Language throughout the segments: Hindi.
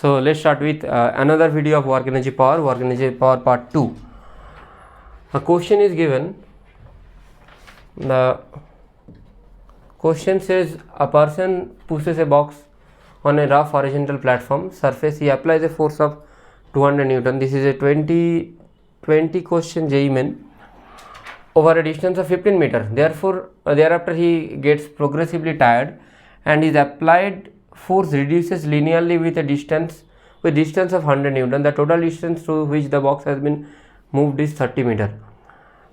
So let's start with another video of work energy power part 2. A question is given. The question says a person pushes a box on a rough horizontal platform surface. He applies a force of 200 Newton. This is a 20 question JEE Main over a distance of 15 meter. Therefore, thereafter he gets progressively tired and his applied force reduces linearly with distance of 100 Newton. The total distance through which the box has been moved is 30 metre.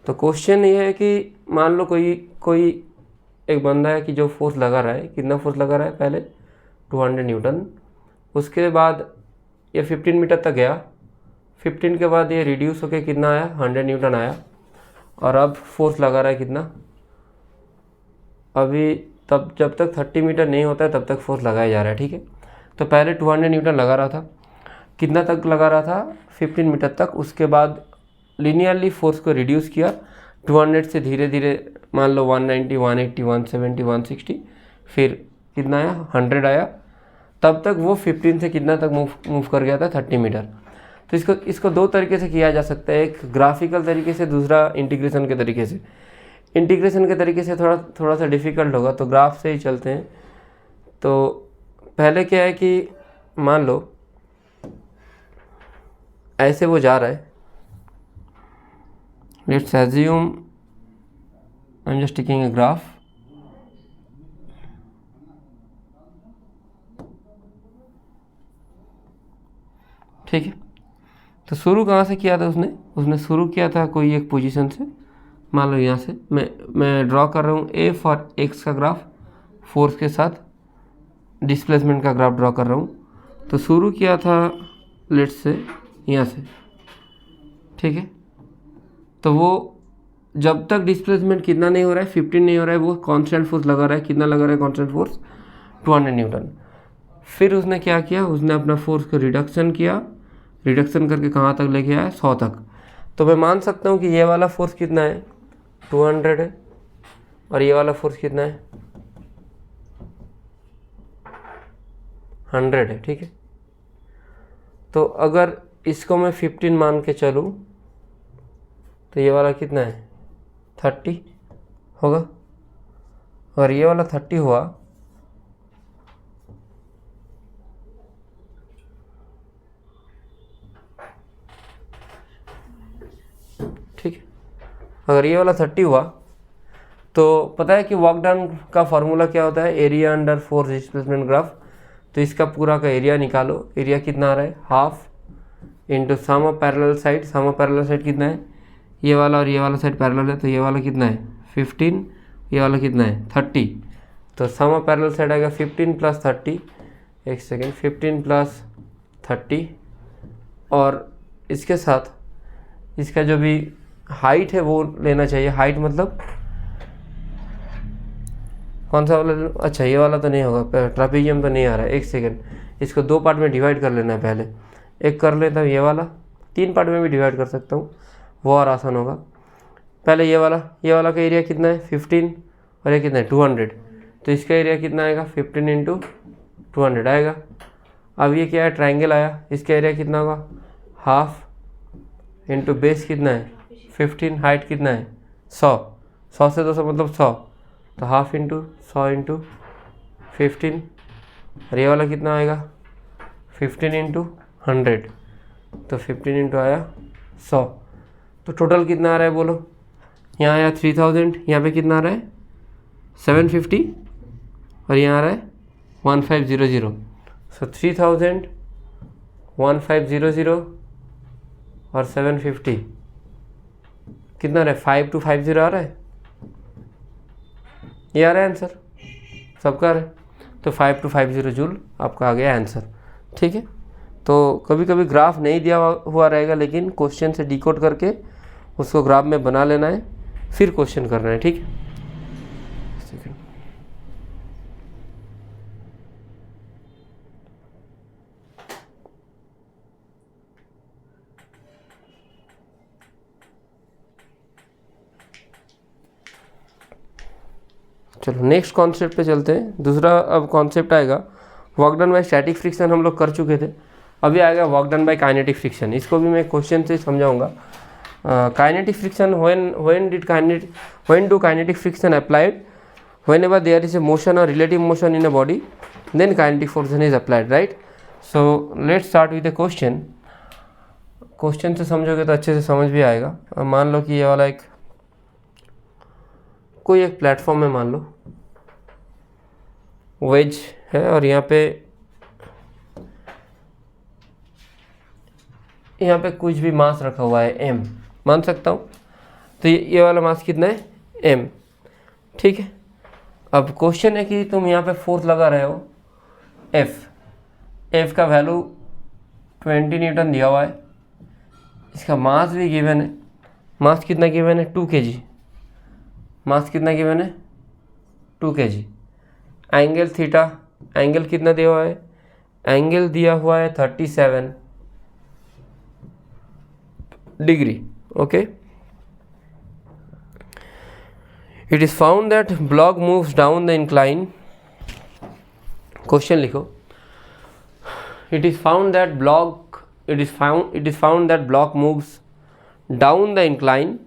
तो क्वेश्चन ये है कि मान लो कोई एक बंदा है कि जो फोर्स लगा रहा है, कितना फोर्स लगा रहा है, पहले 200 न्यूटन, उसके बाद ये 15 मीटर तक गया, 15 के बाद ये रिड्यूस होके कितना आया, 100 न्यूटन आया, और अब फोर्स लगा रहा है कितना, अभी तब जब तक 30 मीटर नहीं होता है तब तक फोर्स लगाया जा रहा है. ठीक है, तो पहले 200 न्यूटन लगा रहा था, कितना तक लगा रहा था, 15 मीटर तक. उसके बाद लीनियरली फोर्स को रिड्यूस किया 200 से, धीरे धीरे मान लो 190, 180, 170, 160, फिर कितना आया, 100 आया. तब तक वो 15 से कितना तक मूव कर गया था, 30 मीटर. तो इसको दो तरीके से किया जा सकता है, एक ग्राफिकल तरीके से, दूसरा इंटीग्रेशन के तरीके से. इंटीग्रेशन के तरीके से थोड़ा सा डिफ़िकल्ट होगा, तो ग्राफ से ही चलते हैं. तो पहले क्या है कि मान लो ऐसे वो जा रहा है, let's assume I'm just taking a graph. ठीक है, तो शुरू कहाँ से किया था उसने शुरू किया था कोई एक पोजीशन से, मान लो यहाँ से. मैं ड्रॉ कर रहा हूँ ए फॉर एक्स का ग्राफ, फोर्स के साथ डिस्प्लेसमेंट का ग्राफ ड्रॉ कर रहा हूँ. तो शुरू किया था लेट्स से यहाँ से. ठीक है, तो वो जब तक डिस्प्लेसमेंट कितना नहीं हो रहा है, 15 नहीं हो रहा है, वो कांस्टेंट फोर्स लगा रहा है. कितना लगा रहा है कांस्टेंट फोर्स, 200 न्यूटन. फिर उसने क्या किया, उसने अपना फोर्स को रिडक्शन किया, रिडक्शन करके कहाँ तक लेके आया, 100 तक. तो मैं मान सकता हूँ कि ये वाला फोर्स कितना है, 200 है, और ये वाला फोर्स कितना है, 100 है. ठीक है, तो अगर इसको मैं 15 मान के चलूँ तो ये वाला कितना है, 30 होगा. अगर ये वाला 30 हुआ ठीक है, अगर ये वाला 30 हुआ तो पता है कि वर्क डन का फॉर्मूला क्या होता है, area under force displacement graph. तो इसका पूरा का एरिया निकालो. एरिया कितना आ रहा है, half into sum of parallel side. Sum of parallel side कितना है, ये वाला और ये वाला साइड पैरेलल है, तो ये वाला कितना है, 15, ये वाला कितना है, 30. तो सम ऑफ पैरेलल साइड आएगा 15 प्लस 30, एक सेकेंड, 15 प्लस 30, और इसके साथ इसका जो भी हाइट है वो लेना चाहिए. हाइट मतलब कौन सा वाला, अच्छा ये वाला तो नहीं होगा, ट्रापेजियम तो नहीं आ रहा है. एक सेकेंड, इसको दो पार्ट में डिवाइड कर लेना है. पहले एक कर लेता हूँ, ये वाला 3 पार्ट में भी डिवाइड कर सकता हूँ, वो और आसान होगा. पहले ये वाला का एरिया कितना है, 15, और ये कितना है, 200. तो इसका एरिया कितना आएगा, 15 इंटू 200 आएगा. अब ये क्या है, ट्रायंगल आया, इसका एरिया कितना होगा, हाफ इंटू बेस कितना है, 15, हाइट कितना है, 100 से 200 मतलब 100, तो हाफ इंटू 100 इंटू 15, और ये वाला कितना आएगा, 15 इंटू 100, तो 15 इंटू आया 100. तो टोटल कितना आ रहा है बोलो, यहाँ आया 3000, यहाँ पे कितना आ रहा है, 750, और यहाँ आ रहा है 1500. सो 3000, 1500 और 750 कितना आ रहा है, 5250 आ रहा है. ये आ रहा है आंसर, सबका आ रहा है. तो 5250 जूल आपका आ गया आंसर. ठीक है, तो कभी कभी ग्राफ नहीं दिया हुआ रहेगा, लेकिन क्वेश्चन से डिकोड करके उसको ग्राफ में बना लेना है, फिर क्वेश्चन करना है. ठीक है, चलो नेक्स्ट कॉन्सेप्ट पे चलते हैं. दूसरा अब कॉन्सेप्ट आएगा work done bye static friction. हम लोग कर चुके थे, अभी आएगा work done bye kinetic friction, इसको भी मैं क्वेश्चन से समझाऊंगा। Kinetic friction, when do kinetic friction applied? Whenever there is a motion or relative motion in a body, then kinetic friction is applied, right? So let's start with the question. Question से समझोगे तो अच्छे से समझ भी आएगा। अब मान लो कि ये वाला कोई एक प्लेटफॉर्म है, मान लो वेज है, और यहाँ पे कुछ भी मास रखा हुआ है m, मान सकता हूँ। तो ये वाला मास कितना है, m, ठीक है। अब क्वेश्चन है कि तुम यहाँ पे फोर्स लगा रहे हो F का वैल्यू 20 न्यूटन दिया हुआ है, इसका मास भी गिवन है। मास कितना गिवन है, 2 kg। मास कितना गिवन है, 2 kg। एंगल थीटा, एंगल कितना दिया हुआ है, एंगल दिया हुआ है 37 degree, okay. It is found that block moves down the incline. Question लिखो। It is found that block moves down the incline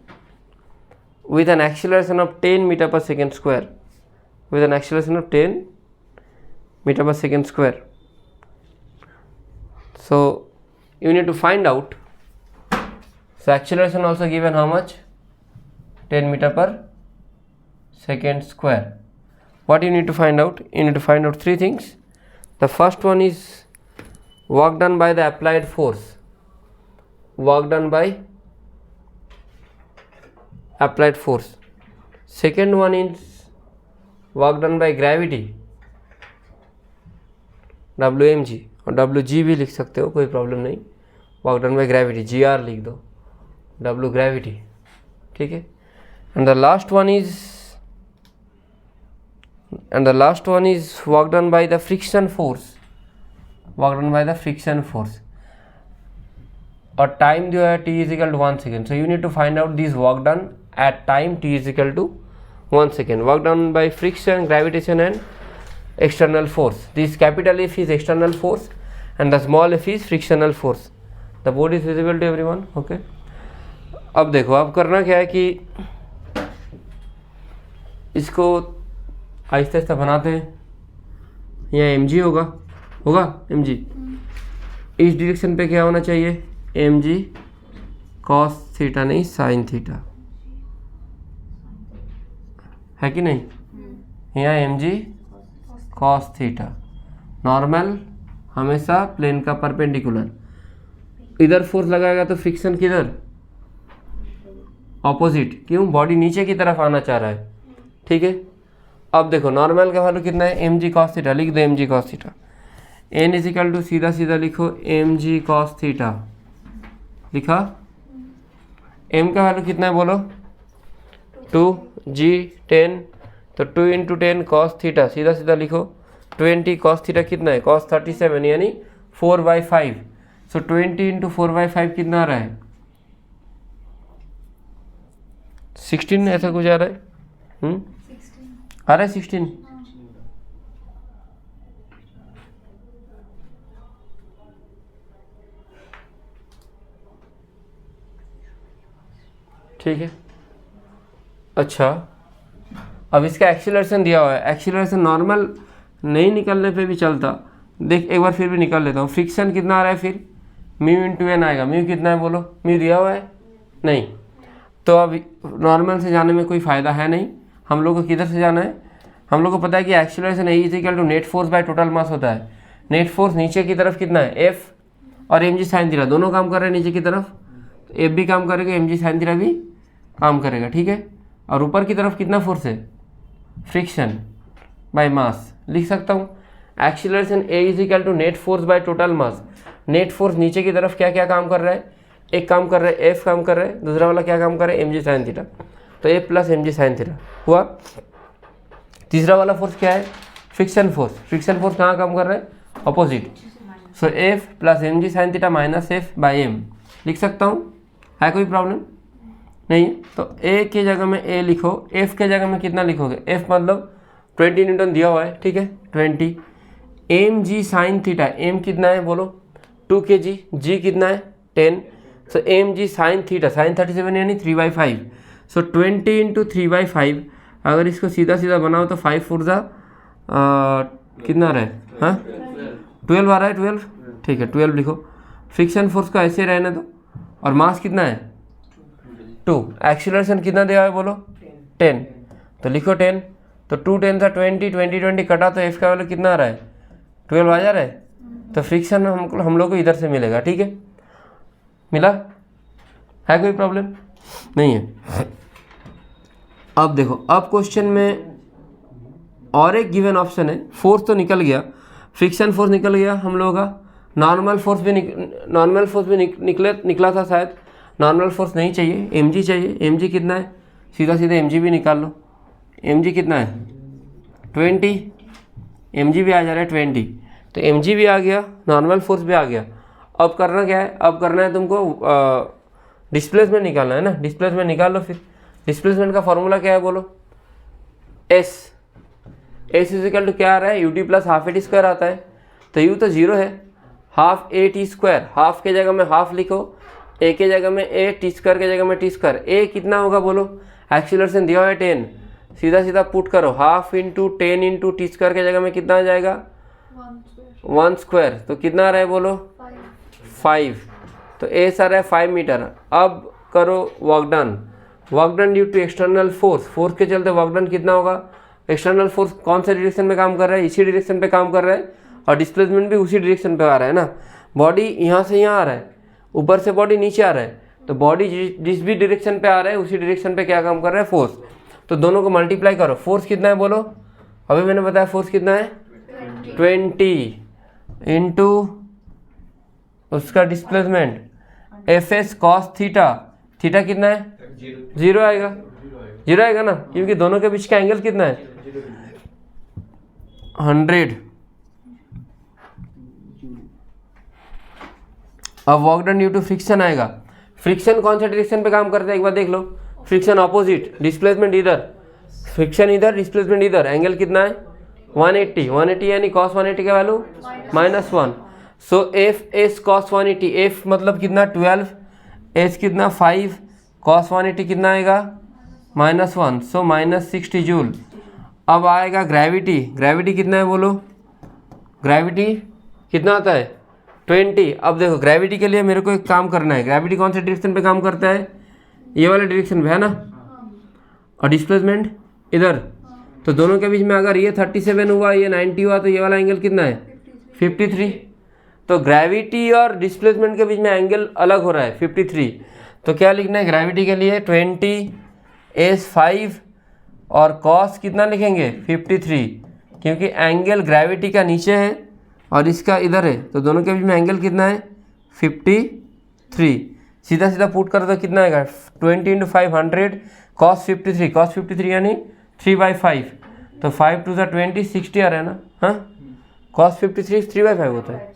with an acceleration of 10 meter per second square. With an acceleration of 10 meter per second square. So you need to find out. So acceleration also given how much? 10 meter per second square. What you need to find out? You need to find out three things. The first one is work done by the applied force. Work done by applied force. Second one is work done by gravity, WmG, और WG भी लिख सकते हो, कोई प्रॉब्लम नहीं। Work done by gravity, GR लिख दो, W ग्रेविटी, ठीक है। And the last one is work done by the friction force. Work done by the friction force. और टाइम जो है t is equal to 1 second. So you need to find out this work done at time t is equal to 1 second. Work done by friction, gravitation and external force. This capital F is external force and the small f is frictional force. The board is visible to everyone, okay? अब देखो, अब करना क्या है कि इसको आहिस्ता आहिस्ता बनाते हैं। यहाँ mg होगा mg, इस डायरेक्शन पे क्या होना चाहिए, mg cos थीटा नहीं sin थीटा, है कि नहीं। यहाँ mg cos थीटा, नॉर्मल हमेशा प्लेन का परपेंडिकुलर। इधर फोर्स लगाएगा तो फ्रिक्शन किधर, ऑपोजिट, क्यों, बॉडी नीचे की तरफ आना चाह रहा है, ठीक है। अब देखो नॉर्मल का वैल्यू कितना है, mg cos थीटा, लिख दो mg cos theta. n is equal to सीधा सीधा लिखो mg cos थीटा, लिखा। m का वैल्यू कितना है बोलो, 2g 10, तो 2 इंटू 10 cos थीटा, सीधा सीधा लिखो। 20 cos थीटा कितना है, cos 37 यानी 4/5। सो 20 इंटू 4/5 कितना आ रहा है, 16, ऐसा कुछ आ रहा है, आ रहा है 16। ठीक है, अच्छा। अब इसका एक्सीलरेशन दिया हुआ है, एक्सीलरेशन नॉर्मल नहीं निकलने पे भी चलता, देख एक बार फिर भी निकाल लेता हूँ। फ्रिक्शन कितना आ रहा है, फिर म्यू इंटू एन आएगा। म्यू कितना है बोलो, म्यू दिया हुआ है नहीं, तो अब नॉर्मल से जाने में कोई फ़ायदा है नहीं। हम लोग को किधर से जाना है, हम लोग को पता है कि acceleration A is equal to net force by total mass होता है। नेट फोर्स नीचे की तरफ कितना है, एफ, और mg साइन थीटा दोनों काम कर रहे हैं नीचे की तरफ, तो एफ भी काम करेगा, mg साइन थीटा भी काम करेगा, ठीक है। और ऊपर की तरफ कितना फोर्स है, फ्रिक्शन बाय मास, लिख सकता हूँ acceleration A is equal to net force by total mass. Net force नीचे की तरफ क्या क्या काम कर रहा है, एक काम कर रहा है एफ काम कर रहा है, दूसरा वाला क्या काम कर रहा है, mg साइन थीटा, तो F plus mg sine theta हुआ। तीसरा वाला फोर्स क्या है, फ्रिक्शन फोर्स। फ्रिक्शन फोर्स कहाँ काम कर रहा है, opposite, so F plus mg sine theta minus F by M, लिख सकता हूँ, है कोई प्रॉब्लम नहीं। तो ए की जगह में ए लिखो, एफ के जगह में कितना लिखोगे, एफ मतलब 20 न्यूटन दिया हुआ है, ठीक है, 20 mg साइन थीटा, एम कितना है बोलो, 2 kg, जी कितना है 10, सो एम जी साइन थीटा, साइन 37 यानी 3/5, सो 20 इंटू 3/5, अगर इसको सीधा सीधा बनाओ तो 5 फुर्जा कितना रहे, हाँ 12 आ रहा है, 12, ठीक है 12 लिखो। फ्रिक्शन फोर्स का ऐसे रहने दो, और मास कितना है 2, एक्सीलरेशन कितना दिया है बोलो 10, तो लिखो 10, तो 2 10 था 20, 20 20 कटा तो एफ का वैल्यू कितना आ रहा है 12 आ जा रहा है, तो फ्रिक्शन हम लोग को इधर से मिलेगा, ठीक है, मिला है, कोई प्रॉब्लम नहीं है। अब देखो, अब क्वेश्चन में और एक गिवन ऑप्शन है, फोर्स तो निकल गया, फ्रिक्शन फोर्स निकल गया हम लोगों का, नॉर्मल फोर्स भी निकला था शायद, नॉर्मल फोर्स नहीं चाहिए, एम जी चाहिए, एम जी कितना है, सीधा सीधा एम जी भी निकाल लो, एम जी कितना है 20, एम जी भी आ जा रहा है 20, तो एम जी भी आ गया, नॉर्मल फोर्स भी आ गया। अब करना क्या है, अब करना है तुमको डिस्प्लेसमेंट निकालना है ना, डिस्प्लेसमेंट निकाल लो फिर। डिस्प्लेसमेंट का फॉर्मूला क्या है बोलो, एस इजिकल टू क्या आ रहा है, U T plus half A T square आता है, तो यू तो जीरो है, half A T square, half के जगह में हाफ लिखो, ए के जगह में ए, टी स्क्वायर के जगह में टी स्क्वायर, ए कितना होगा बोलो, एक्सीलरेशन दिया हुआ है 10, सीधा सीधा पुट करो, half into 10 into T square के जगह में कितना आ जाएगा 1 स्क्वायर, तो कितना आ रहा है बोलो 5, तो ए आ रहा है 5 मीटर। अब करो work done due to external force के चलते वर्क डन कितना होगा, एक्सटर्नल फोर्स कौन से डायरेक्शन में काम कर रहा है, इसी डायरेक्शन पे काम कर रहा है, और डिस्प्लेसमेंट भी उसी डायरेक्शन पे आ रहा है ना, बॉडी यहाँ से यहाँ आ रहा है, ऊपर से बॉडी नीचे आ रहा है, तो बॉडी जिस भी डायरेक्शन पे आ रहा है उसी डायरेक्शन पे क्या काम कर रहा है फोर्स, तो दोनों को मल्टीप्लाई करो, फोर्स कितना है बोलो, अभी मैंने बताया फोर्स कितना है 20 इंटू उसका displacement F S cos theta, theta कितना है 0 आएगा, 0 आएगा ना, क्योंकि दोनों के बीच का एंगल कितना है 100। अब work done due to friction आएगा, फ्रिक्शन कौन सा डायरेक्शन पे काम करता है एक बार देख लो, फ्रिक्शन ऑपोजिट, डिस्प्लेसमेंट इधर, फ्रिक्शन इधर, डिस्प्लेसमेंट इधर, एंगल कितना है 180 यानी cos 180 का वैल्यू -1, सो एफ एस cos 180, एफ मतलब कितना 12, एस कितना 5, cos 180 कितना आएगा -1, सो -60 जूल। अब आएगा ग्रेविटी कितना है बोलो, ग्रेविटी कितना आता है 20। अब देखो ग्रेविटी के लिए मेरे को एक काम करना है, ग्रेविटी कौन से डायरेक्शन पे काम करता है, ये वाले डायरेक्शन पे है ना, और डिस्प्लेसमेंट इधर, तो दोनों के बीच में अगर ये 37 हुआ ये 90 हुआ, तो ये वाला एंगल कितना है 53, तो ग्रेविटी और डिस्प्लेसमेंट के बीच में एंगल अलग हो रहा है 53, तो क्या लिखना है ग्रेविटी के लिए 20 एस 5 और कॉस कितना लिखेंगे 53, क्योंकि एंगल ग्रेविटी का नीचे है और इसका इधर है, तो दोनों के बीच में एंगल कितना है 53, सीधा सीधा पुट कर दो कितना आएगा 20 इंटू 500 कॉस 53 यानी 3/5, तो 5 2 20 60 आ रहा है ना, हाँ कॉस 53 3/5 होता है,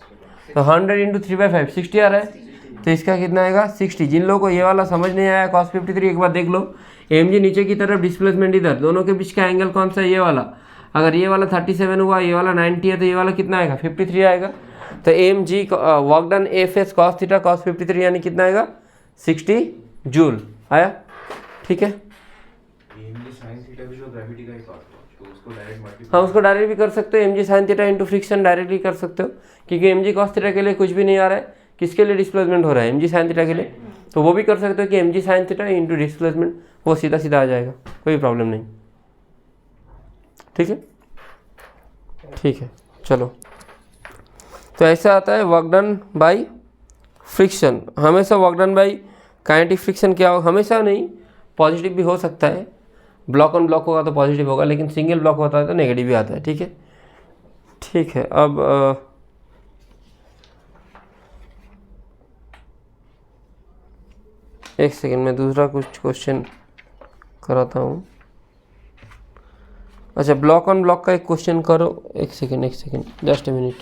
तो 100 इंटू 3/5 60 आ रहा है, तो इसका कितना आएगा 60। जिन लोगों को ये वाला समझ नहीं आया कॉस 53 एक बार देख लो, एम जी नीचे की तरफ, डिस्प्लेसमेंट इधर, दोनों के बीच का एंगल कौन सा है ये वाला, अगर ये वाला 37 हुआ ये वाला 90 है, तो ये वाला कितना आएगा 53 आएगा, तो M G work done F S cos theta cos 53 यानी कितना आएगा 60 जूल आया, ठीक है। हाँ उसको डायरेक्ट भी कर सकते हो, एम जी sine theta into friction directly कर सकते हो, क्योंकि एम जी कॉस थीटा के लिए कुछ भी नहीं आ रहा है, किसके लिए डिस्प्लेसमेंट हो रहा है एम जी साइन थीटा के लिए, तो वो भी कर सकते हो कि एम जी साइन थीटा इंटू डिस्प्लेसमेंट, वो सीधा सीधा आ जाएगा, कोई प्रॉब्लम नहीं, ठीक है ठीक है। चलो तो ऐसा आता है वर्क डन बाई फ्रिक्शन, हमेशा work done by kinetic friction क्या होगा, हमेशा नहीं, पॉजिटिव भी हो सकता है, ब्लॉक ऑन ब्लॉक होगा तो पॉजिटिव होगा, लेकिन सिंगल ब्लॉक होता है तो नेगेटिव भी आता है, ठीक है ठीक है। अब एक सेकेंड में दूसरा कुछ क्वेश्चन कराता हूँ। अच्छा ब्लॉक ऑन ब्लॉक का एक क्वेश्चन करो, एक सेकेंड जस्ट ए मिनट,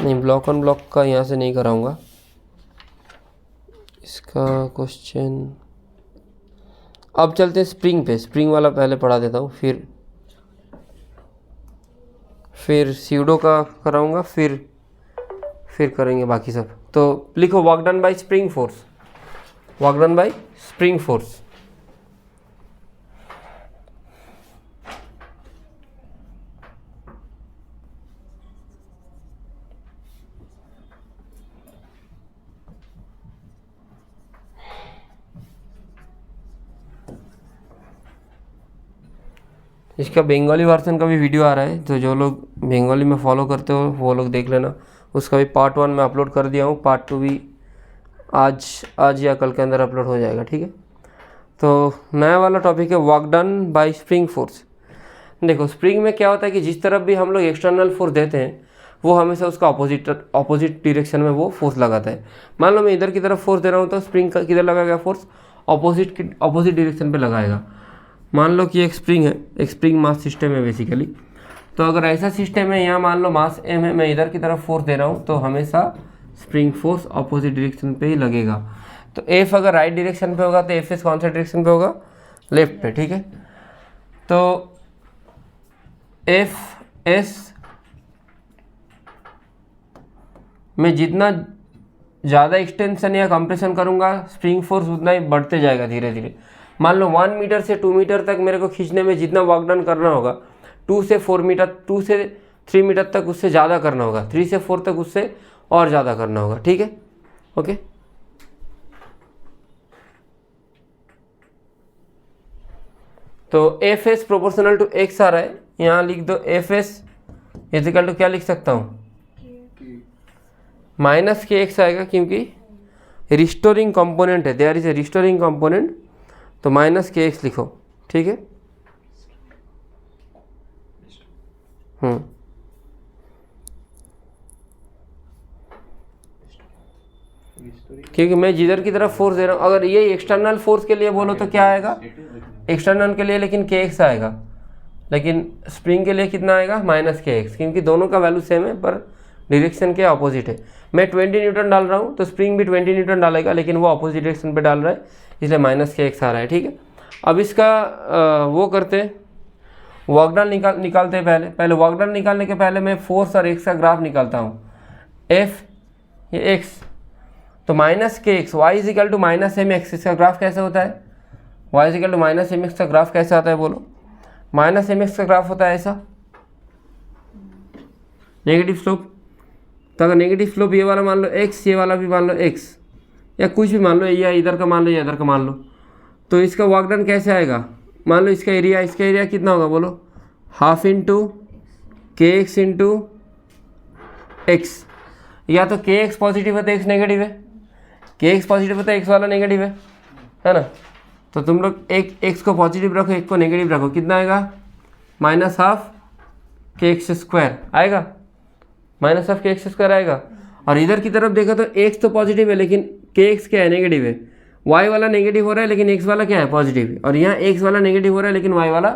नहीं ब्लॉक ऑन ब्लॉक का यहाँ से नहीं कराऊंगा, इसका क्वेश्चन अब चलते हैं स्प्रिंग पे, स्प्रिंग वाला पहले पढ़ा देता हूँ, फिर सीडो का कराऊंगा, फिर करेंगे बाकी सब। तो लिखो work done bye spring force, work done bye spring force. इसका बंगाली वर्जन का भी वीडियो आ रहा है, तो जो लोग बंगाली में फॉलो करते हो वो लोग देख लेना। उसका भी पार्ट 1 में अपलोड कर दिया हूँ, पार्ट 2 भी आज या कल के अंदर अपलोड हो जाएगा, ठीक है। तो नया वाला टॉपिक है work done bye spring force. देखो स्प्रिंग में क्या होता है कि जिस तरफ भी हम लोग एक्सटर्नल फोर्स देते हैं वो हमेशा उसका ऑपोजिट डायरेक्शन में वो फोर्स लगाता है। मान लो मैं इधर की तरफ फोर्स दे रहा हूँ तो स्प्रिंग का किधर लगाएगा फोर्स, ऑपोजिट डायरेक्शन पे लगाएगा। मान लो कि एक स्प्रिंग है, एक स्प्रिंग मास सिस्टम है बेसिकली। तो अगर ऐसा सिस्टम है, यहाँ मान लो मास m है, मैं इधर की तरफ फोर्स दे रहा हूँ तो हमेशा स्प्रिंग फोर्स ऑपोजिट डायरेक्शन पे ही लगेगा। तो F अगर राइट डायरेक्शन पे होगा तो Fs कौन सा डायरेक्शन पे होगा, लेफ्ट पे, ठीक है। तो Fs में जितना ज़्यादा एक्सटेंशन या कंप्रेशन करूँगा स्प्रिंग फोर्स उतना ही बढ़ते जाएगा धीरे धीरे। मान लो 1 मीटर से 2 मीटर तक मेरे को खींचने में जितना वर्क डन करना होगा 2 से 4 मीटर, 2 से 3 मीटर तक उससे ज़्यादा करना होगा, 3 से 4 तक उससे और ज़्यादा करना होगा, ठीक है, ओके। तो Fs प्रोपोर्शनल टू x आ रहा है, यहाँ लिख दो Fs इक्वल टू क्या लिख सकता हूँ, माइनस के एक्स आएगा क्योंकि रिस्टोरिंग कंपोनेंट है, there is a restoring component, तो माइनस के एक्स लिखो, ठीक है। क्योंकि मैं जिधर की तरफ फोर्स दे रहा हूँ, अगर ये एक्सटर्नल फोर्स के लिए बोलो तो क्या आएगा एक्सटर्नल के लिए, लेकिन के एक्स आएगा, लेकिन स्प्रिंग के लिए कितना आएगा माइनस के एक्स, क्योंकि दोनों का वैल्यू सेम है पर डायरेक्शन के अपोजिट है। मैं 20 न्यूटन डाल रहा हूँ तो स्प्रिंग भी 20 न्यूटन डालेगा, लेकिन वो अपोजिट डायरेक्शन पे डाल रहा है, इसलिए माइनस के एक्स आ रहा है, ठीक है। अब इसका वो करते हैं, वर्क डन निकालते हैं। पहले वर्क डन निकालने के पहले मैं फोर्स और एक्स का ग्राफ निकालता हूँ। एफ ये एक्स, तो minus K X Y is equal to minus M X, इसका ग्राफ कैसे होता है, Y is equal to minus M X का ग्राफ कैसे आता है बोलो। माइनस एम एक्स का ग्राफ होता है ऐसा, नेगेटिव स्लोप। तो अगर नेगेटिव स्लोप ये वाला मान लो x, ये वाला भी मान लो x, या कुछ भी मान लो, या इधर का मान लो या इधर का मान लो, तो इसका वर्क डन कैसे आएगा, मान लो इसका एरिया कितना होगा बोलो, हाफ इंटू के एक्स इंटू एक्स। या तो के एक्स पॉजिटिव है तो एक्स नेगेटिव है, के एक्स पॉजिटिव है तो एक्स वाला नेगेटिव है ना। तो तुम लोग एक एक्स को पॉजिटिव रखो, एक को नेगेटिव रखो, कितना आएगा माइनस हाफ के एक्स स्क्वायर आएगा, माइनस हाफ के एक्स स्क्वायर आएगा। और इधर की तरफ देखो तो एक्स तो पॉजिटिव है लेकिन के एक्स क्या है नेगेटिव है, वाई वाला नेगेटिव हो रहा है लेकिन एक्स वाला क्या है पॉजिटिव, और यहाँ एक्स वाला नेगेटिव हो रहा है लेकिन वाई वाला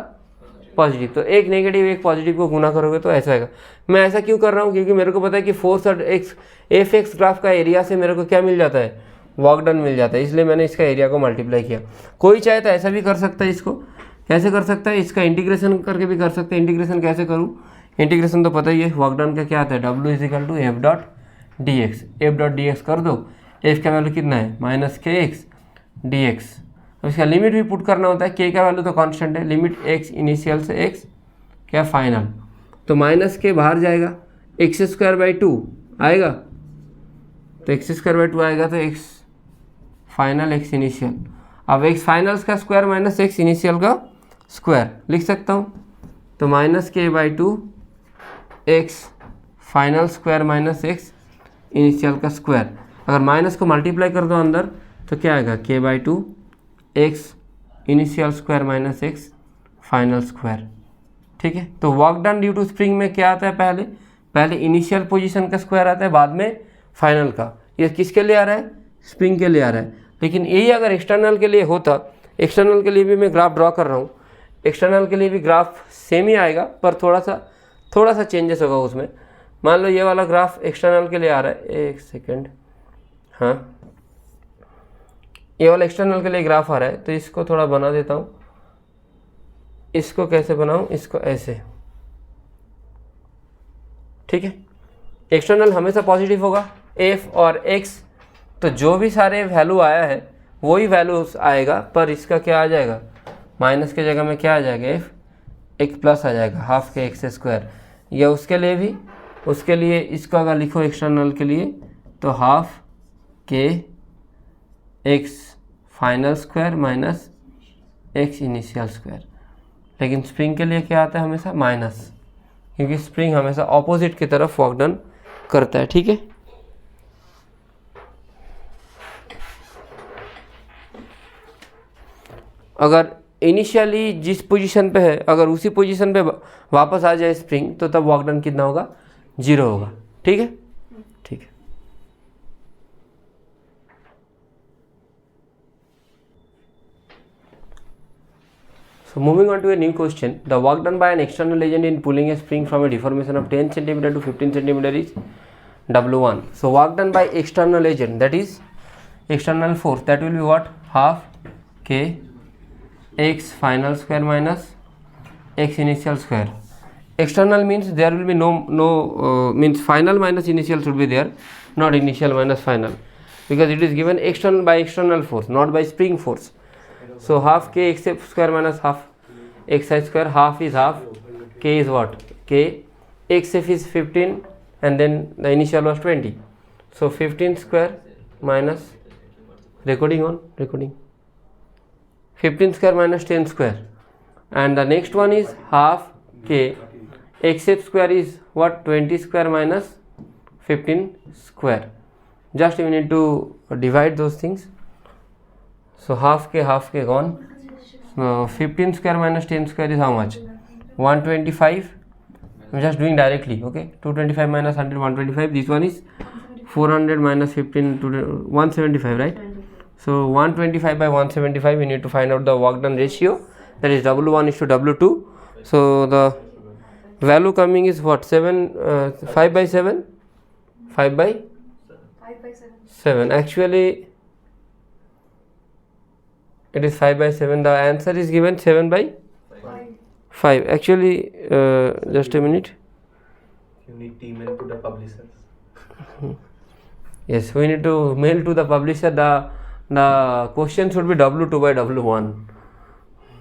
पॉजिटिव। तो एक नेगेटिव एक पॉजिटिव को गुना करोगे तो ऐसा आएगा। मैं ऐसा क्यों कर रहा हूँ, क्योंकि मेरे को पता है कि फोर्स और एक्स एफ एक्स ग्राफ का एरिया से मेरे को क्या मिल जाता है, वर्क डन मिल जाता है, इसलिए मैंने इसका एरिया को मल्टीप्लाई किया। कोई चाहे तो ऐसा भी कर सकता है, इसको कैसे कर सकता है, इसका इंटीग्रेशन करके भी कर सकते हैं। इंटीग्रेशन कैसे करूँ, इंटीग्रेशन तो पता ही है, वर्क डन का क्या आता है, W is equal to F dot D X, F dot D X कर दो, एफ का वैल्यू कितना है minus K x D x. अब इसका लिमिट भी पुट करना होता है, के का वैल्यू तो कांस्टेंट है, लिमिट एक्स इनिशियल से एक्स क्या फाइनल, तो माइनस के बाहर जाएगा, एक्स स्क्वायर बाई 2 आएगा, तो एक्स स्क्वायर बाई 2 आएगा, तो एक्स फाइनल एक्स इनिशियल। अब एक्स फाइनल्स का स्क्वायर माइनस एक्स इनिशियल का स्क्वायर लिख सकता हूँ, तो minus K by 2 X final square minus X initial का स्क्वायर। अगर माइनस को मल्टीप्लाई कर दो अंदर तो क्या आएगा, K by 2 X initial square minus X final square, ठीक है। तो work done due to spring में क्या आता है, पहले इनिशियल पोजीशन का स्क्वायर आता है, बाद में फाइनल का। ये किसके लिए आ रहा है, स्प्रिंग के लिए आ रहा है। लेकिन यही अगर एक्सटर्नल के लिए होता, एक्सटर्नल के लिए भी मैं ग्राफ ड्रॉ कर रहा हूँ, एक्सटर्नल के लिए भी ग्राफ सेम ही आएगा पर थोड़ा सा चेंजेस होगा उसमें। मान लो ये वाला ग्राफ एक्सटर्नल के लिए आ रहा है, एक सेकेंड, हाँ ये वाला एक्सटर्नल के लिए ग्राफ आ रहा है, तो इसको थोड़ा बना देता हूँ। इसको कैसे बनाऊँ, इसको ऐसे, ठीक है। एक्सटर्नल हमेशा पॉजिटिव होगा, एफ और एक्स, तो जो भी सारे वैल्यू आया है वही वैल्यू आएगा, पर इसका क्या आ जाएगा, माइनस के जगह में क्या आ जाएगा, एफ एक प्लस आ जाएगा, हाफ के एक्स स्क्वायर। या उसके लिए भी, उसके लिए इसको अगर लिखो एक्सटर्नल के लिए तो हाफ के x final square minus X initial square. लेकिन स्प्रिंग के लिए क्या आता है हमेशा, माइनस, क्योंकि स्प्रिंग हमेशा ऑपोजिट की तरफ वर्क डन करता है। ठीक है, अगर इनिशियली जिस पोजीशन पे है अगर उसी पोजीशन पे वापस आ जाए स्प्रिंग तो तब वर्क डन कितना होगा, 0 होगा। ठीक है, ठीक है। So moving on to a new question, the work done by an external agent in pulling a spring from a deformation of 10 cm to 15 cm is W1. So work done by external agent, that is external force, that will be what, half k x final square minus x initial square. External means there will be no means final minus initial should be there, not initial minus final, because it is given external by external force, not by spring force. So half k x square minus half x square, half is half, k is what, k, xf is 15 and then the initial was 20, so 15 square minus, recording on, recording, 15 square minus 10 square, and the next one is half k xf square is what, 20 square minus 15 square. Just you need to divide those things. So half k gone. So 15 square minus 10 square is how much, 125. I'm just doing directly, okay. 225 minus 100, 125. This one is 400 minus 15 to 175, right? So 125 by 175, we need to find out the work done ratio, that is W1 is to W2. So the value coming is what, 5 by 7, 5 by 7. Actually it is 5 by 7. The answer is given 7 by 5. Actually just a minute, you need to email to the publishers. Yes, we need to mail to the publisher. The question should be W2 by W1.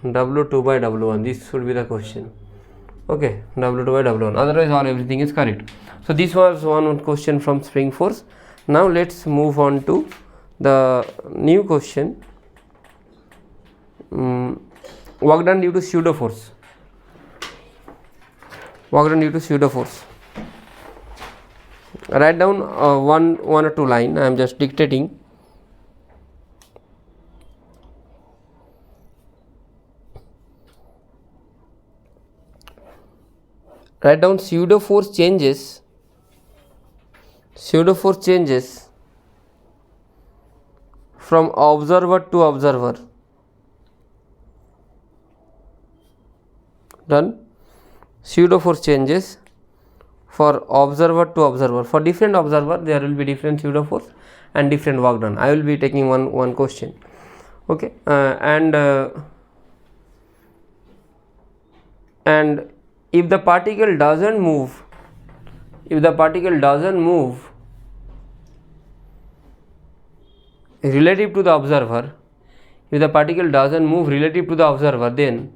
W2 by W1. This should be the question. Okay, W2 by W1. Otherwise, everything is correct. So this was one question from spring force. Now let's move on to the new question. Work done due to pseudo force. Work done due to pseudo force. Write down one or two line. I am just dictating. Write down pseudo force changes. Pseudo force changes from observer to observer. Done. Pseudo force changes for observer to observer. For different observer there will be different pseudo force and different work done. I will be taking one question, okay. And if the particle doesn't move, relative to the observer, if the particle doesn't move relative to the observer, then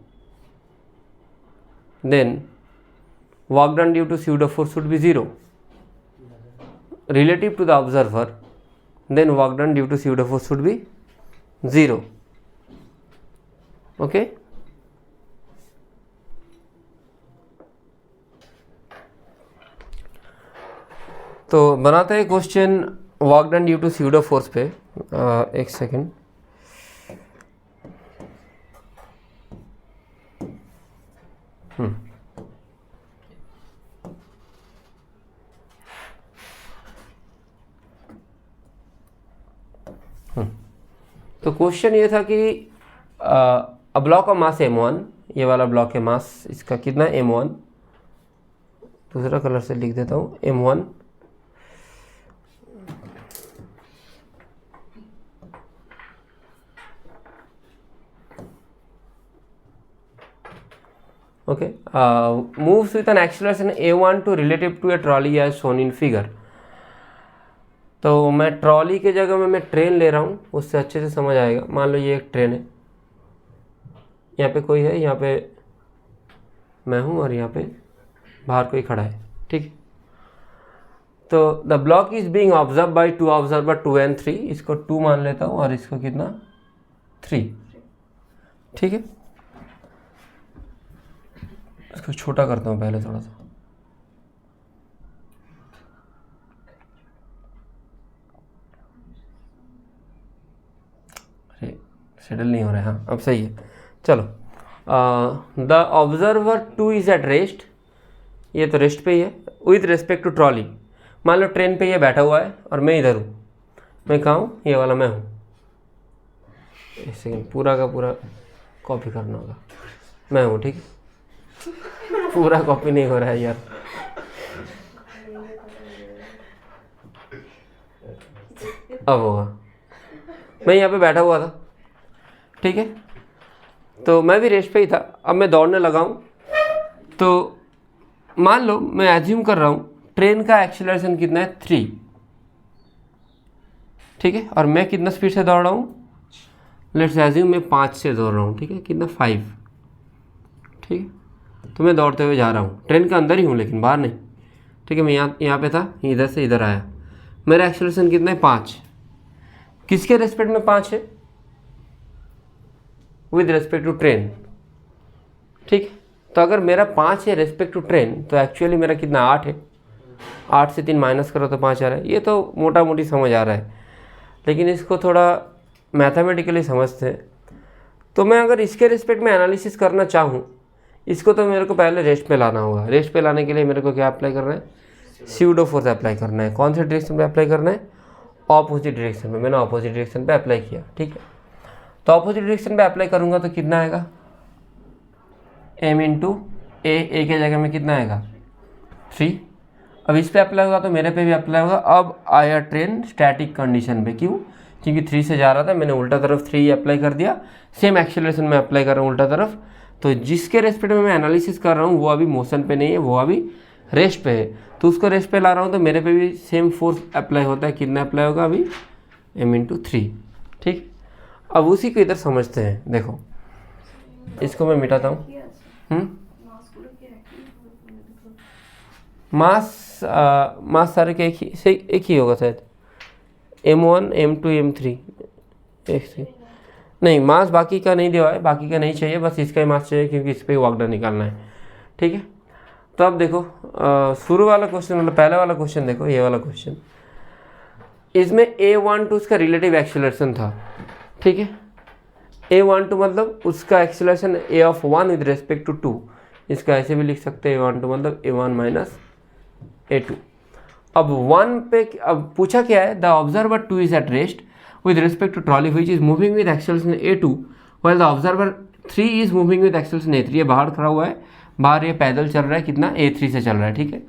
work done due to pseudo force should be 0. Relative to the observer, then work done due to pseudo force should be 0. Okay. तो बनाते हैं question work done due to pseudo force पे। एक सेकेंड। तो क्वेश्चन ये था कि a block of mass m1, ये वाला ब्लॉक है मास, इसका कितना m1, दूसरा कलर से लिख देता हूँ m1, okay, moves with an acceleration a1 to relative to a trolley as shown in figure. तो मैं ट्रॉली के जगह में मैं ट्रेन ले रहा हूँ, उससे अच्छे से समझ आएगा। मान लो ये एक ट्रेन है, यहाँ पे कोई है, यहाँ पे मैं हूँ और यहाँ पे बाहर कोई खड़ा है, ठीक। तो the block is being observe by two observer 2 and 3, इसको 2 मान लेता हूँ और इसको कितना 3, ठीक है। इसको छोटा करता हूँ पहले थोड़ा सा। अरे सेटल नहीं हो रहा है, हाँ अब सही है। चलो, the observer 2 is at rest, ये तो रेस्ट पे ही है, विथ रिस्पेक्ट टू ट्रॉली। मान लो ट्रेन पे ये बैठा हुआ है और मैं इधर हूँ, मैं कहाँ हूँ, ये वाला मैं हूँ। एक सेकेंड, पूरा का पूरा कॉपी करना होगा, मैं हूँ, ठीक है। पूरा कॉपी नहीं हो रहा है यार। अब होगा, मैं यहाँ पे बैठा हुआ था, ठीक है। तो मैं भी रेस्ट पे ही था, अब मैं दौड़ने लगा हूँ। तो मान लो मैं एज्यूम कर रहा हूँ ट्रेन का एक्सीलरेशन कितना है 3, ठीक है, और मैं कितना स्पीड से दौड़ रहा हूँ, लेट्स एज्यूम मैं 5 से दौड़ रहा हूँ, ठीक है, कितना 5, ठीक है। तो मैं दौड़ते हुए जा रहा हूँ, ट्रेन के अंदर ही हूँ लेकिन बाहर नहीं, ठीक है। मैं यहाँ पे था, इधर से इधर आया, मेरा एक्सीलरेशन कितना है 5। किसके रेस्पेक्ट में 5 है, विद रेस्पेक्ट टू ट्रेन, ठीक। तो अगर मेरा 5 है रेस्पेक्ट टू ट्रेन, तो एक्चुअली मेरा कितना 8 है। 8 से 3 माइनस करो तो 5 आ रहा है। ये तो मोटा मोटी समझ आ रहा है, लेकिन इसको थोड़ा मैथमेटिकली समझते हैं। तो मैं अगर इसके रिस्पेक्ट में एनालिसिस करना चाहूँ, इसको तो मेरे को पहले रेस्ट पे लाना होगा। रेस्ट पे लाने के लिए मेरे को क्या अप्लाई करना है, स्यूडो फोर्स अप्लाई करना है। कौन से डायरेक्शन पे अप्लाई करना है, ऑपोजिट डायरेक्शन में। मैंने ऑपोजिट डायरेक्शन पे अप्लाई किया, ठीक है। तो ऑपोजिट डायरेक्शन पे अप्लाई करूँगा तो कितना आएगा, m इंटू ए के जगह में कितना आएगा 3। अब इस पे अप्लाई होगा तो मेरे पे भी अप्लाई होगा। अब आया ट्रेन स्टैटिक कंडीशन पे, क्यों, क्योंकि 3 से जा रहा था, मैंने उल्टा तरफ 3 अप्लाई कर दिया। सेम एक्सेलरेशन में अप्लाई कर रहा हूँ उल्टा तरफ। तो जिसके रेस्पेक्ट में मैं एनालिसिस कर रहा हूँ वो अभी मोशन पे नहीं है, वो अभी रेस्ट पे है। तो उसको रेस्ट पे ला रहा हूँ तो मेरे पे भी सेम फोर्स अप्लाई होता है। कितना अप्लाई होगा अभी, m इंटू 3, ठीक। अब उसी को इधर समझते हैं। देखो, इसको मैं मिटाता हूँ। मास सारे के एक ही होगा शायद, m1 m2 m3 एक से नहीं। मास बाकी का नहीं दिया है, बाकी का नहीं चाहिए, बस इसका ही मास चाहिए क्योंकि इस पर ही वर्क डन निकालना है, ठीक है। तो अब देखो, शुरू वाला क्वेश्चन, मतलब पहले वाला क्वेश्चन देखो, ये वाला क्वेश्चन, इसमें a12 उसका रिलेटिव एक्सीलरेशन था, ठीक है। a12 मतलब उसका acceleration a1 with respect to 2। इसका ऐसे भी लिख सकते हैं, a12 मतलब a1 माइनस a2। अब 1 पे अब पूछा क्या है, the observer 2 is at rest with respect to trolley which is moving with acceleration a2 while the observer 3 is moving with acceleration a3। ये बाहर खड़ा हुआ है, बाहर ये पैदल चल रहा है, कितना a3 से चल रहा है, ठीक है।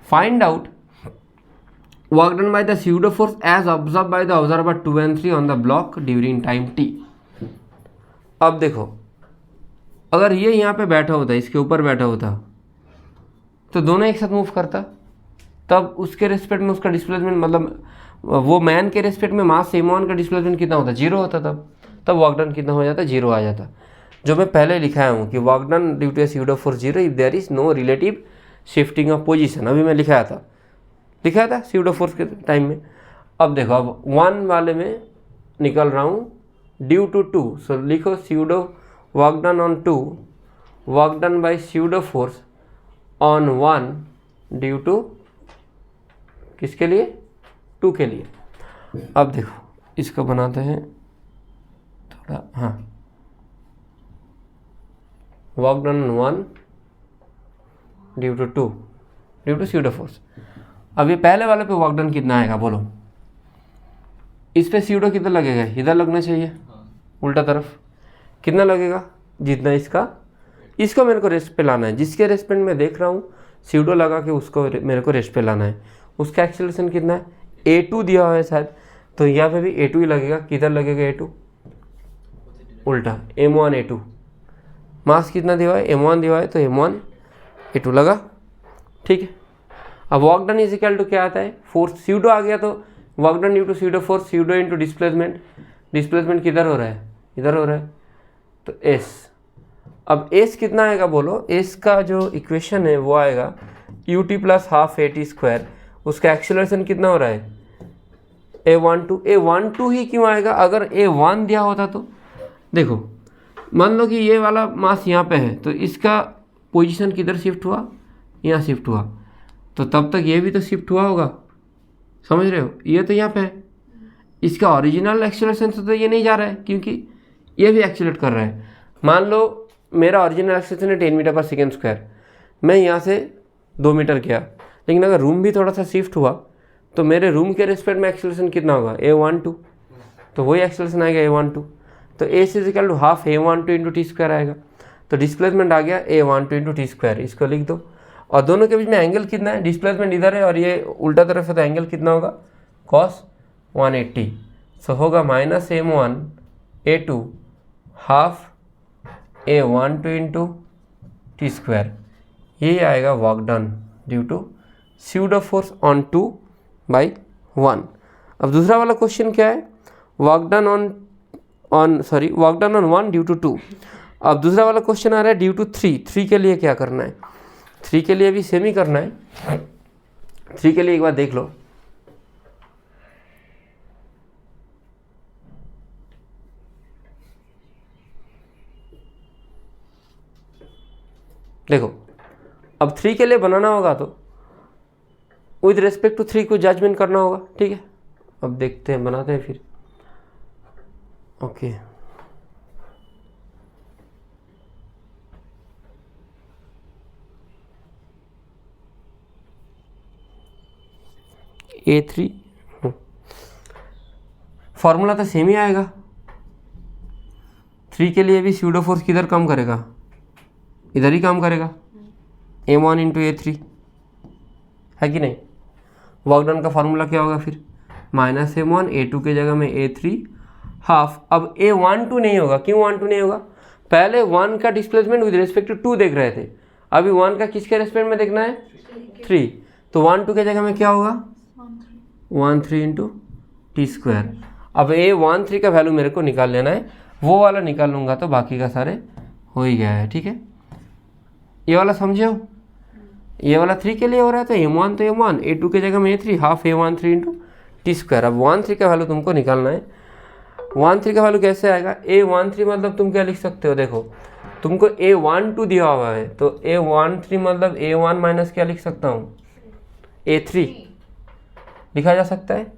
Find out work done by the pseudo force as observe by the observer 2 and 3 on the block during time t। अब देखो, अगर ये यहाँ पे बैठा होता, इसके ऊपर बैठा होता, तो दोनों एक साथ मूव करता, तब उसके रेस्पेक्ट में उसका डिस्प्लेसमेंट, मतलब वो मैन के रेस्पेक्ट में मास m1 का डिस्प्लेसमेंट कितना होता, 0 होता। तब वर्क डन कितना हो जाता, 0 आ जाता। जो मैं पहले लिखाया हूँ कि work done due to pseudo force 0 if there is no relative shifting of position, अभी मैं लिखाया था स्यूडो फोर्स के टाइम में। अब देखो, अब 1 वाले में निकल रहा हूँ ड्यू टू 2, सो लिखो pseudo work done on 2, work done by pseudo force on 1 due to किसके लिए, 2 के लिए। अब देखो, इसको बनाते हैं थोड़ा, हाँ, work done 1 due to 2 due to pseudo force. अब ये पहले वाले पे वर्क डन कितना आएगा बोलो, इस पे स्यूडो कितना लगेगा, इधर लगना चाहिए, उल्टा तरफ कितना लगेगा, जितना इसको मेरे को रेस्ट पे लाना है। जिसके रेस्पेक्ट में देख रहा हूँ स्यूडो लगा के उसको मेरे को रेस्ट पे लाना है। उसका एक्सेलरेशन कितना है, a2 दिया हुआ है शायद, तो यहाँ पे भी a2 ही लगेगा। किधर लगेगा a2, उल्टा m1 a2, मास कितना दिया हुआ है, m1 दिया हुआ है, तो m1 a2 लगा, ठीक है। अब work done is equal to क्या आता है, फोर्स स्यूडो आ गया, तो work done due to pseudo force, pseudo into displacement, displacement किधर हो रहा है, इधर हो रहा है, तो s। अब s कितना आएगा बोलो, s का जो इक्वेशन है वो आएगा ut plus half at square, उसका एक्सेलरेशन कितना हो रहा है a12 ही क्यों आएगा, अगर a1 दिया होता तो देखो मान लो कि ये वाला मास यहाँ पे है, तो इसका पोजीशन किधर शिफ्ट हुआ, यहाँ शिफ्ट हुआ, तो तब तक ये भी तो शिफ्ट हुआ होगा, समझ रहे हो, ये तो यहाँ पे है, इसका ओरिजिनल एक्सेलरेशन से तो ये नहीं जा रहा है क्योंकि ये भी एक्सेलरेट कर रहा है। मान लो मेरा ओरिजिनल एक्सेलरेशन है 10 मीटर पर सेकेंड स्क्वायर, मैं यहाँ से 2 मीटर गया, लेकिन अगर रूम भी थोड़ा सा शिफ्ट हुआ तो मेरे रूम के रिस्पेक्ट में एक्सेलरेशन कितना होगा a12, तो वही एक्सेलरेशन आएगा a12, तो s is equal to half a12 into T square आएगा, तो डिस्प्लेसमेंट आ गया a12 इंटू टी स्क्वायर, इसको लिख दो। और दोनों के बीच में एंगल कितना है, डिस्प्लेसमेंट इधर है और ये उल्टा तरफ है, तो एंगल कितना होगा cos 180, सो होगा minus m1 a2 half a12 into T square, यही आएगा work done due to pseudo force on 2/1। अब दूसरा वाला क्वेश्चन क्या है, work done work done on 1 due to 2। अब दूसरा वाला क्वेश्चन आ रहा है ड्यू टू 3 के लिए क्या करना है, 3 के लिए भी सेम ही करना है। 3 के लिए एक बार देख लो, देखो अब 3 के लिए बनाना होगा तो विद रेस्पेक्ट टू 3 को जजमेंट करना होगा, ठीक है। अब देखते हैं, बनाते हैं फिर, ओके। A3 फॉर्मूला तो सेम ही आएगा, 3 के लिए भी स्यूडो फोर्स किधर काम करेगा, इधर ही काम करेगा, m1 इंटू A3 है कि नहीं। वर्क डन का फार्मूला क्या होगा फिर, माइनस m1 A2 के जगह में A3 हाफ। अब a12 नहीं होगा, क्यों 12 नहीं होगा, पहले 1 का डिस्प्लेसमेंट विद रिस्पेक्ट टू 2 देख रहे थे, अभी 1 का किसके रेस्पेक्ट में देखना है 3, तो 12 के जगह में क्या होगा 13 इंटू टी स्क्वायर। अब a13 का वैल्यू मेरे को निकाल लेना है, वो वाला निकाल लूँगा तो बाकी का सारे हो ही गया है, ठीक है। ये वाला समझे हो, ये वाला 3 के लिए हो रहा है, तो m1 तो m1, a2 के जगह में a3 half a13 into T square. अब 13 का वैल्यू तुमको निकालना है, 13 का वैल्यू कैसे आएगा, a13 मतलब तुम क्या लिख सकते हो, देखो तुमको a12 दिया हुआ है, तो a13 मतलब a1 माइनस क्या लिख सकता हूँ a3 लिखा जा सकता है।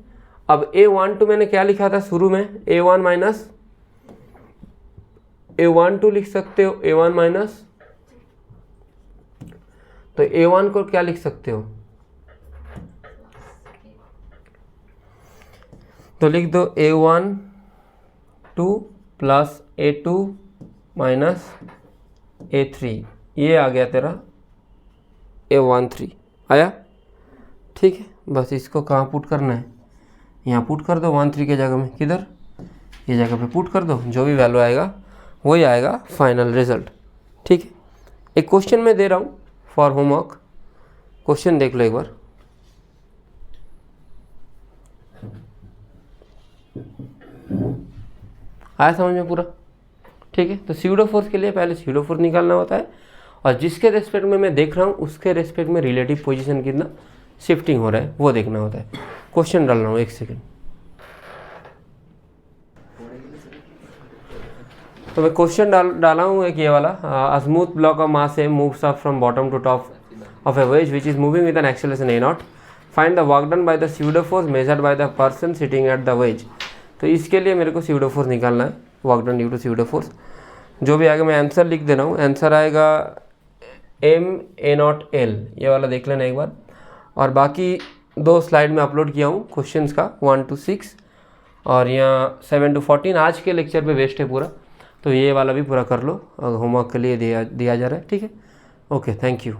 अब a12 मैंने क्या लिखा था शुरू में, a1 माइनस a12 लिख सकते हो, a1 माइनस, तो a1 को क्या लिख सकते हो, तो लिख दो a12 plus a2 minus a3, ये आ गया तेरा a13 आया, ठीक है। बस इसको कहाँ पुट करना है, यहाँ पुट कर दो 13 के जगह में, किधर ये जगह पे पुट कर दो, जो भी वैल्यू आएगा वही आएगा फाइनल रिजल्ट, ठीक है। एक क्वेश्चन मैं दे रहा हूँ फॉर होमवर्क, क्वेश्चन देख लो एक बार। आया समझ में पूरा, ठीक है। तो स्यूडो फोर्स के लिए पहले स्यूडो फोर्स निकालना होता है, और जिसके रेस्पेक्ट में मैं देख रहा हूँ उसके रेस्पेक्ट में रिलेटिव पोजीशन कितना शिफ्टिंग हो रहा है वो देखना होता है। क्वेश्चन डाल रहा हूँ, एक सेकेंड। तो मैं क्वेश्चन डाला हूँ एक ये वाला, a smooth block of mass M moves up from bottom to top of a wedge which is moving with an acceleration a0. Find the work done by the pseudo force measured by the person sitting at the wedge. तो इसके लिए मेरे को pseudo force निकालना है, work done due to pseudo force। जो भी आएगा मैं आंसर लिख दे रहा हूँ, आंसर आएगा ma0l, ये वाला देख लेना एक बार। और बाकी 2 स्लाइड में अपलोड किया हूँ क्वेश्चंस का 1 to 6, और यहाँ 7 to 14 आज के लेक्चर पे वेस्ट है पूरा, तो ये वाला भी पूरा कर लो, होमवर्क के लिए दिया जा रहा है, ठीक है। Okay, thank you.